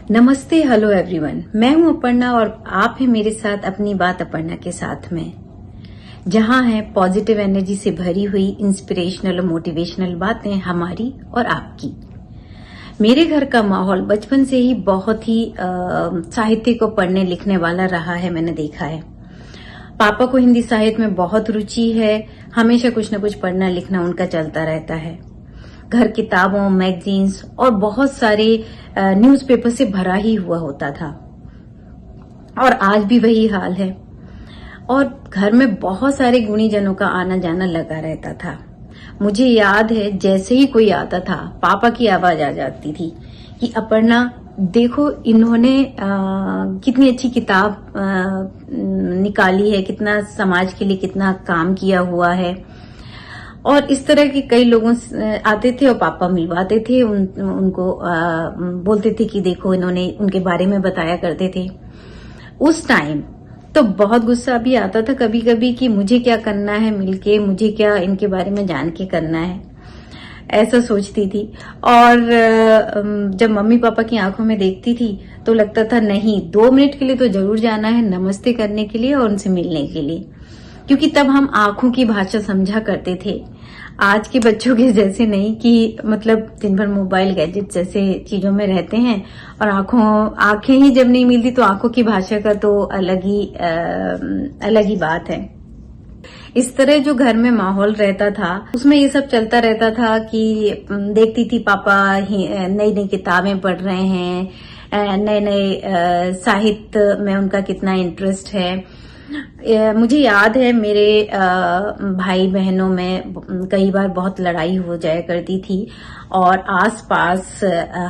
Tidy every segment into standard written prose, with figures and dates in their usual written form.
नमस्ते, hello everyone. मैं हूं अपर्णा और आप हैं मेरे साथ अपनी बात अपर्णा के साथ में, जहां है पॉजिटिव एनर्जी से भरी हुई इंस्पिरेशनल और मोटिवेशनल बातें हमारी और आपकी। मेरे घर का माहौल बचपन से ही बहुत ही साहित्य को पढ़ने लिखने वाला रहा है, मैंने देखा है। पापा को हिंदी साहित्य में बहुत रुचि है, हमेशा कुछ न कुछ पढ़ना लिखना उनका चलता रहता है। घर किताबों, मैगजीन्स और बहुत सारे न्यूज़पेपर से भरा ही हुआ होता था और आज भी वही हाल है। और घर में बहुत सारे गुणीजनों का आना जाना लगा रहता था। मुझे याद है जैसे ही कोई आता था पापा की आवाज आ जाती थी कि अपर्णा देखो, इन्होंने कितनी अच्छी किताब निकाली है, कितना समाज के लिए कितना काम किया हुआ है। और इस तरह के कई लोगों आते थे और पापा मिलवाते थे, उनको बोलते थे कि देखो इन्होंने, उनके बारे में बताया करते थे। उस टाइम तो बहुत गुस्सा भी आता था कभी कभी कि मुझे क्या करना है मिलके, मुझे क्या इनके बारे में जान के करना है, ऐसा सोचती थी। और जब मम्मी पापा की आंखों में देखती थी तो लगता था नहीं, 2 मिनट के लिए तो जरूर जाना है, नमस्ते करने के लिए और उनसे मिलने के लिए, क्योंकि तब हम आंखों की भाषा समझा करते थे। आज के बच्चों के जैसे नहीं कि मतलब दिन भर मोबाइल गैजेट जैसे चीजों में रहते हैं और आंखें ही जब नहीं मिलती तो आंखों की भाषा का तो अलग ही बात है। इस तरह जो घर में माहौल रहता था उसमें ये सब चलता रहता था कि देखती थी पापा नई नई किताबें पढ़ रहे हैं, नए नए साहित्य में उनका कितना इंटरेस्ट है। मुझे याद है मेरे भाई बहनों में कई बार बहुत लड़ाई हो जाया करती थी और आसपास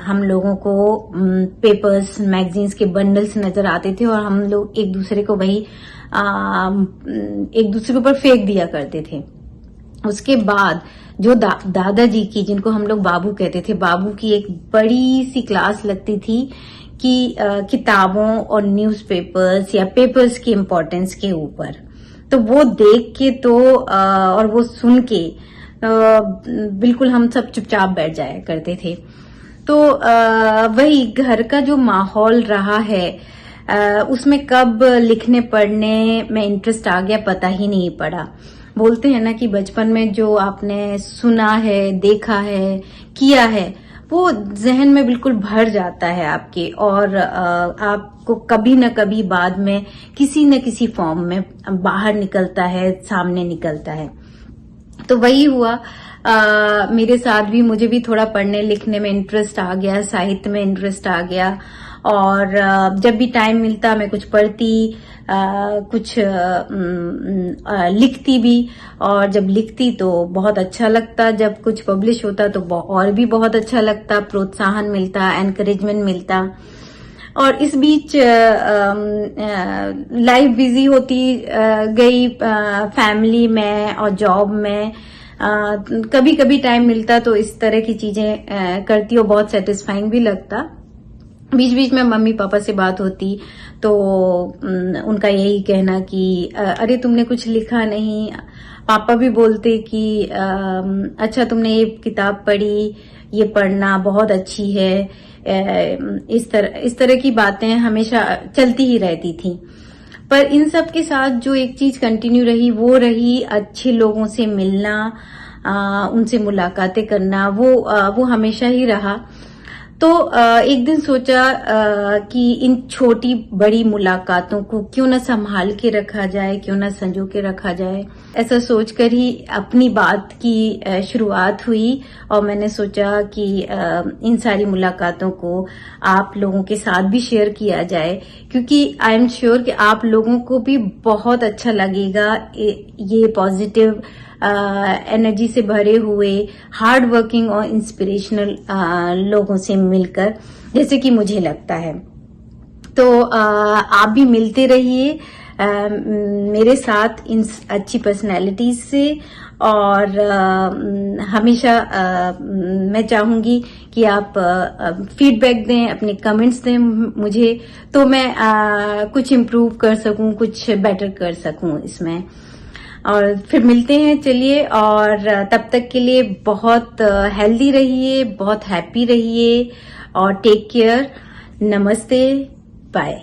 हम लोगों को पेपर्स, मैगजीन्स के बंडल्स नजर आते थे और हम लोग एक दूसरे को वही एक दूसरे के ऊपर फेंक दिया करते थे। उसके बाद जो दादाजी की, जिनको हम लोग बाबू कहते थे, बाबू की एक बड़ी सी क्लास लगती थी कि किताबों और न्यूज़पेपर्स या पेपर्स की इम्पोर्टेंस के ऊपर। तो वो देख के तो और वो सुन के बिल्कुल हम सब चुपचाप बैठ जाया करते थे। तो वही घर का जो माहौल रहा है, उसमें कब लिखने पढ़ने में इंटरेस्ट आ गया पता ही नहीं पड़ा। बोलते हैं ना कि बचपन में जो आपने सुना है, देखा है, किया है, वो जहन में बिल्कुल भर जाता है आपके, और आपको कभी न कभी बाद में किसी न किसी फॉर्म में बाहर निकलता है, सामने निकलता है। तो वही हुआ मेरे साथ भी। मुझे भी थोड़ा पढ़ने लिखने में इंटरेस्ट आ गया, साहित्य में इंटरेस्ट आ गया और जब भी टाइम मिलता मैं कुछ पढ़ती, कुछ लिखती भी। और जब लिखती तो बहुत अच्छा लगता, जब कुछ पब्लिश होता तो और भी बहुत अच्छा लगता, प्रोत्साहन मिलता, एनकरेजमेंट मिलता। और इस बीच लाइफ बिजी होती गई, फैमिली में और जॉब में। कभी कभी टाइम मिलता तो इस तरह की चीजें करती और बहुत सेटिस्फाइंग भी लगता। बीच बीच में मम्मी पापा से बात होती तो उनका यही कहना कि अरे तुमने कुछ लिखा नहीं। पापा भी बोलते कि अच्छा तुमने ये किताब पढ़ी, ये पढ़ना बहुत अच्छी है। इस तरह की बातें हमेशा चलती ही रहती थी। पर इन सब के साथ जो एक चीज कंटिन्यू रही वो रही अच्छे लोगों से मिलना, उनसे मुलाकातें करना, वो हमेशा ही रहा। तो एक दिन सोचा कि इन छोटी बड़ी मुलाकातों को क्यों ना संभाल के रखा जाए, क्यों ना संजो के रखा जाए। ऐसा सोचकर ही अपनी बात की शुरुआत हुई और मैंने सोचा कि इन सारी मुलाकातों को आप लोगों के साथ भी शेयर किया जाए, क्योंकि आई एम श्योर कि आप लोगों को भी बहुत अच्छा लगेगा ये पॉजिटिव एनर्जी से भरे हुए हार्ड वर्किंग और इंस्पिरेशनल लोगों से मिलकर, जैसे कि मुझे लगता है। तो आप भी मिलते रहिए मेरे साथ इन अच्छी पर्सनैलिटीज से। और हमेशा मैं चाहूंगी कि आप फीडबैक दें, अपने कमेंट्स दें मुझे, तो मैं कुछ इम्प्रूव कर सकूं, कुछ बेटर कर सकूं इसमें। और फिर मिलते हैं, चलिए। और तब तक के लिए बहुत हेल्दी रहिए, बहुत हैप्पी रहिए और टेक केयर। नमस्ते, बाय।